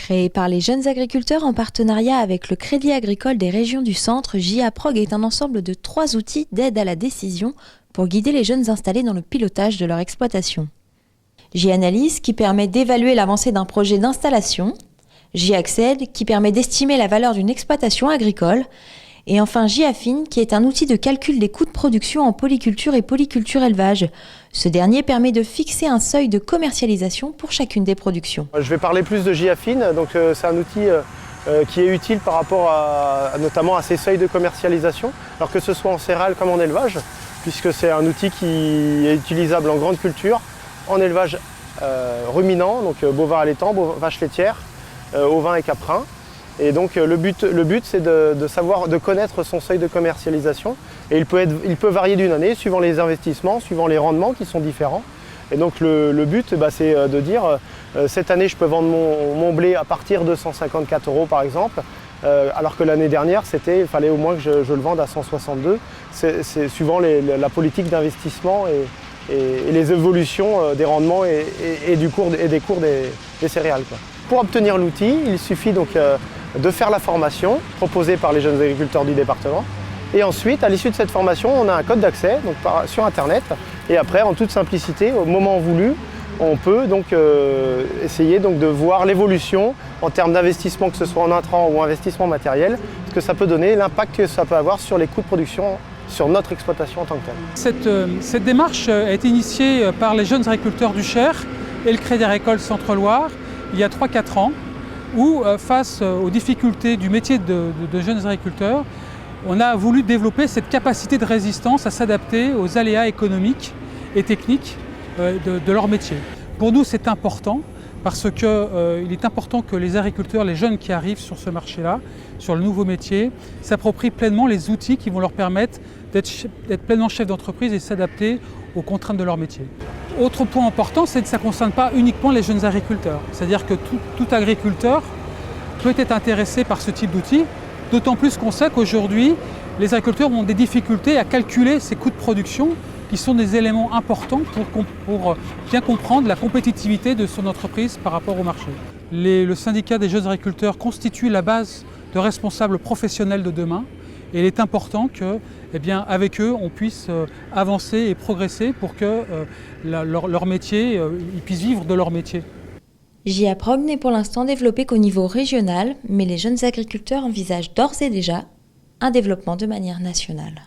Créé par les jeunes agriculteurs en partenariat avec le Crédit agricole des régions du Centre, JA-Prog est un ensemble de 3 outils d'aide à la décision pour guider les jeunes installés dans le pilotage de leur exploitation. J-Analyse qui permet d'évaluer l'avancée d'un projet d'installation, J-Accède qui permet d'estimer la valeur d'une exploitation agricole, et enfin J-Affine qui est un outil de calcul des coûts de production en polyculture et polyculture élevage. Ce dernier permet de fixer un seuil de commercialisation pour chacune des productions. Je vais parler plus de J-Affine, donc c'est un outil qui est utile par rapport notamment à ces seuils de commercialisation, alors que ce soit en céréales comme en élevage, puisque c'est un outil qui est utilisable en grande culture, en élevage ruminant, donc bovin allaitant, vaches laitières, ovins et caprins. Et donc le but c'est de connaître son seuil de commercialisation. Et il peut varier d'une année suivant les investissements, suivant les rendements qui sont différents. Et donc le but c'est de dire cette année je peux vendre mon blé à partir de 154 € par exemple, alors que l'année dernière il fallait au moins que je le vende à 162. C'est suivant la politique d'investissement et les évolutions des rendements et des cours des céréales, quoi. Pour obtenir l'outil, il suffit donc de faire la formation proposée par les jeunes agriculteurs du département. Et ensuite, à l'issue de cette formation, on a un code d'accès sur Internet. Et après, en toute simplicité, au moment voulu, on peut donc essayer de voir l'évolution en termes d'investissement, que ce soit en intrants ou investissement matériel, ce que ça peut donner, l'impact que ça peut avoir sur les coûts de production sur notre exploitation en tant que telle. Cette démarche a été initiée par les jeunes agriculteurs du Cher et le Crédit agricole Centre-Loire il y a 3-4 ans, où face aux difficultés du métier de jeunes agriculteurs, on a voulu développer cette capacité de résistance à s'adapter aux aléas économiques et techniques de leur métier. Pour nous, c'est important parce qu'il est important que les agriculteurs, les jeunes qui arrivent sur ce marché-là, sur le nouveau métier, s'approprient pleinement les outils qui vont leur permettre d'être pleinement chefs d'entreprise et s'adapter aux contraintes de leur métier. Autre point important, c'est que ça ne concerne pas uniquement les jeunes agriculteurs. C'est-à-dire que tout agriculteur peut être intéressé par ce type d'outils, d'autant plus qu'on sait qu'aujourd'hui, les agriculteurs ont des difficultés à calculer ces coûts de production qui sont des éléments importants pour bien comprendre la compétitivité de son entreprise par rapport au marché. Le syndicat des jeunes agriculteurs constitue la base de responsables professionnels de demain et il est important que, avec eux, on puisse avancer et progresser pour que leur métier, ils puissent vivre de leur métier. JA-Prog n'est pour l'instant développé qu'au niveau régional, mais les jeunes agriculteurs envisagent d'ores et déjà un développement de manière nationale.